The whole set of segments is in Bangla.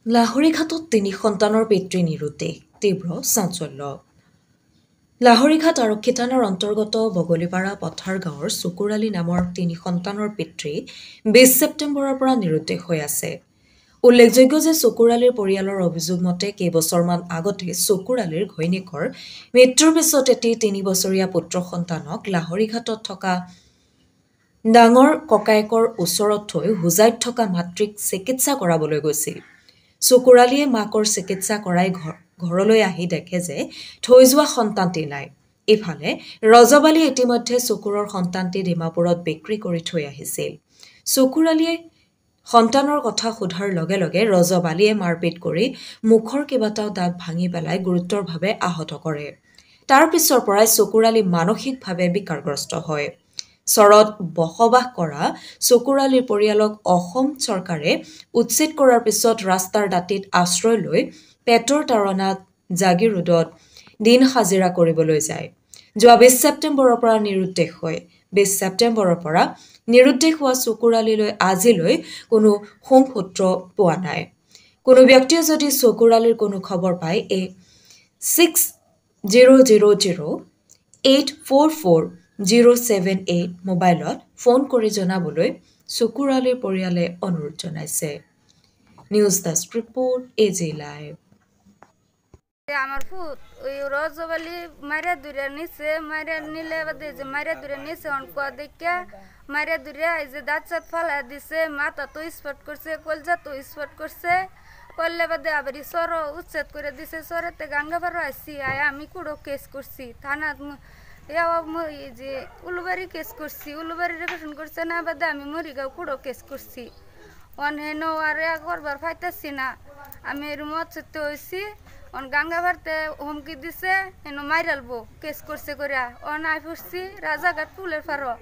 লাহৰীঘাটত ৩ সন্তানৰ পিতৃ নিৰুদ্দেশ, তীব্ৰ চাঞ্চল্য। লাহৰীঘাট আৰক্ষী থানাৰ অন্তৰ্গত বগলীপাৰা পথাৰ গাঁৱৰ চকুৰালী নামৰ ৩ সন্তানৰ পিতৃ ২০ ছেপ্টেম্বৰৰ পৰা নিৰুদ্দেশ হৈ আছে। উল্লেখযোগ্য যে চকুৰালীৰ পৰিয়ালৰ অভিযোগ মতে কেইবছৰমান আগতে চকুৰালীৰ ঘৈণীয়েকৰ মৃত্যুৰ পিছত এটি ৩ বছৰীয়া পুত্ৰ সন্তানক লাহৰীঘাটত থকা ডাঙৰ ককায়েকৰ ওচৰত থৈ হোজাইত থকা মাতৃক চিকিৎসা কৰাবলৈ গৈছিল। চকুৰালীয়ে মাকৰ চিকিৎসা কৰাই ঘৰলৈ আহি দেখে যে থৈ যোৱা সন্তানটি নাই। ইফালে ৰজবালী ইতিমধ্যে চকুৰৰ সন্তানটি ডিমাপুৰত বিক্ৰী কৰি থৈ আহিছিল। চকুৰালীয়ে সন্তানৰ কথা সোধাৰ লগে লগে ৰজবালীয়ে মাৰপিট কৰি মুখৰ কেইবাটাও দাঁত ভাঙি পেলাই গুৰুতৰভাৱে আহত কৰে। তাৰ পিছৰ পৰাই চকুৰালী মানসিকভাৱে বিকাৰগ্ৰস্ত হয়। চৰত বসবাস কৰা চকুৰালীৰ পৰিয়ালক অসম চৰকাৰে উচ্ছেদ কৰাৰ পিছত ৰাস্তাৰ দাঁতিত আশ্ৰয় লৈ পেটৰ তাৰণাত জাগিৰোডত দিন হাজিৰা কৰিবলৈ যায়। যোৱা ২০ ছেপ্টেম্বৰৰ পৰা নিৰুদ্দেশ হয়। ২০ ছেপ্টেম্বৰৰ পৰা নিৰুদ্দেশ হোৱা চকুৰালীলৈ আজিলৈ কোনো সংসূত্ৰ পোৱা নাই। কোনো ব্যক্তিয়ে যদি চকুৰালীৰ কোনো খবৰ পায় এই 6000844078 মোবাইলত ফোন কৰি জনাবলৈ চকুৰালীৰ পৰিয়ালে অনুৰোধ জনাইছে। News desk report AG live. আমার ফুট ওই রজবালি মারিয়া দূরে নিছে মারিয়া নিলে বাদে যে মারিয়া দূরে নিছে অনক দেখা মারিয়া দূরে এই যে দাঁত চাত ফালা দিছে মাথা তো স্পট করছে কলজা তো স্পট করছে করলে বাদে আবার সর উচ্ছেদ করে দিছে সরেতে গাঙ্গাবার আসছি আয় আমি কুড়ো কেস করছি থানাত যে উলুবাড়ি কেস করছি উলুবাড়ি রেকর্ডন করছে না বাদে আমি মরিগাঁও কুড়ো কেস করছি অনহেন আর করবার ফাইতেছি না আমি রুমত সত্যি হয়েছি অন গঙ্গা ভারতে হুমকি দিছে এন মাইরালবো কেস করছে করিয়া অন আই ফুসছি রাজাঘাট ফুলের ফারো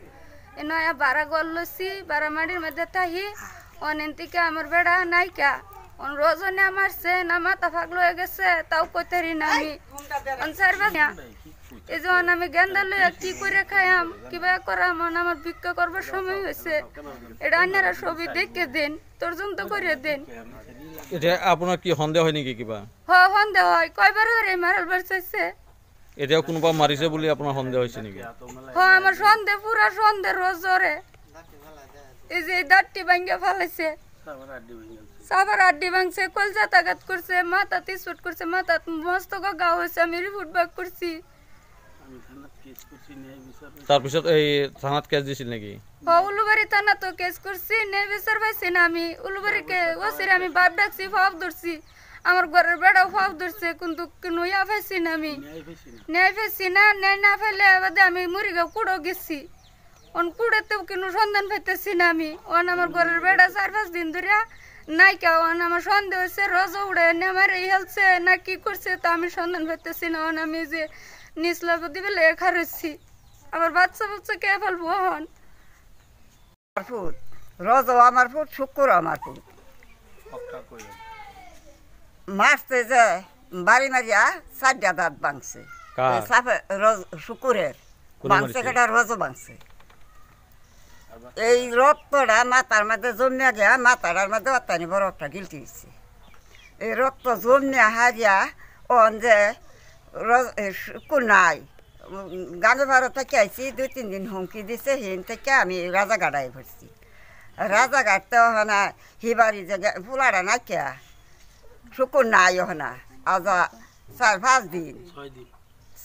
এন বারা গল লইছি বারা মাটির মধ্যে তাহি অন এনতিকে আমার বেড়া নাইকা অন রজনে মারছে না মাথা ফাগলো হয়ে গেছে তাও কইতারি না আমি অন সারবা এই যে আমি গেন্দা লইয়া কি করে খাইয়াম কিবা করাম আমার ভিক্ষা করবার সময় হয়েছে এটা অন্যরা ছবি দেখে দেন তর্জন্ত করে দেন। এটা আপনার কি সন্দেহ হয় নাকি কিবা? হ্যাঁ সন্দেহ হয় কয়বার হরে মারালবার চাইছে। এটাও কোনোবা মারিছে বলে আপনার সন্দেহ হয়েছে নাকি? হ্যাঁ আমার সন্দেহ পুরা সন্দেহ রোজরে এই যে দাঁতটি ভাঙ্গা ফেলাইছে সাবার আড্ডি ভাঙছে কলজা তাগাত করছে মাথা তিসুট করছে মাথা মস্ত গা হয়েছে আমি রিপোর্ট ব্যাক করছি। তারপিছত এই থানাত কেস দিছিল নাকি? উলুবাড়ি থানা তো কেস করছি নে বিচার পাইছি না আমি উলুবাড়ি কে ওসিরে আমি বাপ ডাকছি ফাপ ধরছি আমার ঘরের বেড়াও ফাপ ধরছে কিন্তু কোনো ইয়া পাইছি না আমি ন্যায় পাইছি না ন্যায় না পাইলে বাদে আমি মরিগাঁও কুড়ো গেছি অন কুড়েতেও কোনো সন্ধান পাইতেছি না আমি অন আমার ঘরের বেড়া ৪-৫ দিন ধরে নাইকা অন আমার সন্দেহ হচ্ছে রজ উড়ে আমার এই হেলছে না কি করছে তা আমি সন্ধান পাইতেছি না অন আমি যে নিচলাব দিবে লেখা রয়েছি আমার বাচ্চা বাচ্চা কে ফেলবো হন ফুট রজ আমার ফুট শুক্র আমার ফুট মারতে যে বাড়ি মারিয়া ৪টা দাঁত ভাঙছে শুকুরের ভাঙছে কেটা রজ ভাঙছে এই রক্তটা মাথার মধ্যে জমিয়া গিয়া মাথাটার মধ্যে অত্যানি বড় একটা গিলটি হয়েছে এই রক্ত জমিয়া হারিয়া অন যে শুকুর নাই গাঁজা ভারত থেকে আইসি ২-৩ দিন হুমকি দিছে হিন থেকে আমি রাজাঘাটায় ভরছি রাজাঘাটতে হনা হিবারি যে ফুলারা না কে শুকুর নাই হনা আজ ৪-৫ দিন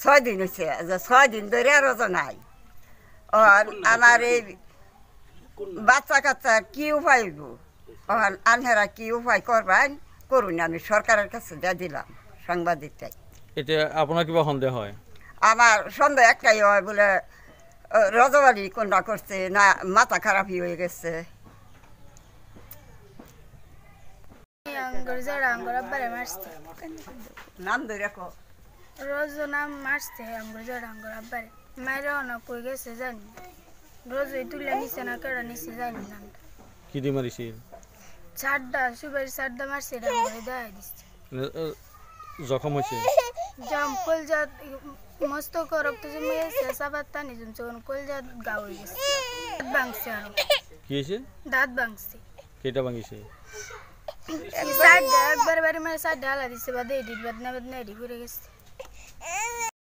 ৬ দিন হয়েছে ৬ দিন ধরে রোজ নাই আমার এই বাচ্চা কাচ্চা কি উপায় আনহেরা কি উপায় করবেন করুন আমি সরকারের কাছে দিয়ে দিলাম সাংবাদিকটাই। এটা আপনার কিবা সন্দেহ হয়? আমার সন্দেহ একটাই হয় বলে রজবালি কোনটা করছে না মাথা খারাপই হয়ে গেছে। নাম ধরে রোজ নাম মারছে আঙ্গুর আব্বারে মায়ের অনেক কই গেছে জানি রোজ তুলে নিচে না কেড়া নিচে জানি না কি দিয়ে মারিছে? ছাড়ডা সুবাই ছাড়ডা মারছে ডাঙ্গরে দেয় দিচ্ছে জখম হয়েছে জাম কলজাত মস্ত রক্ত জমে গেছে সাবার টানি জমছে কলজাত গা হয়ে গেছে দাঁত ভাঙছে আর কি হয়েছে? দাঁত ভাঙছে। কেটা ভাঙিছে? একবার বাড়ি মানে 4 ডালা দিছে বাদে এডিট বাদনা বাদনা এডি করে গেছে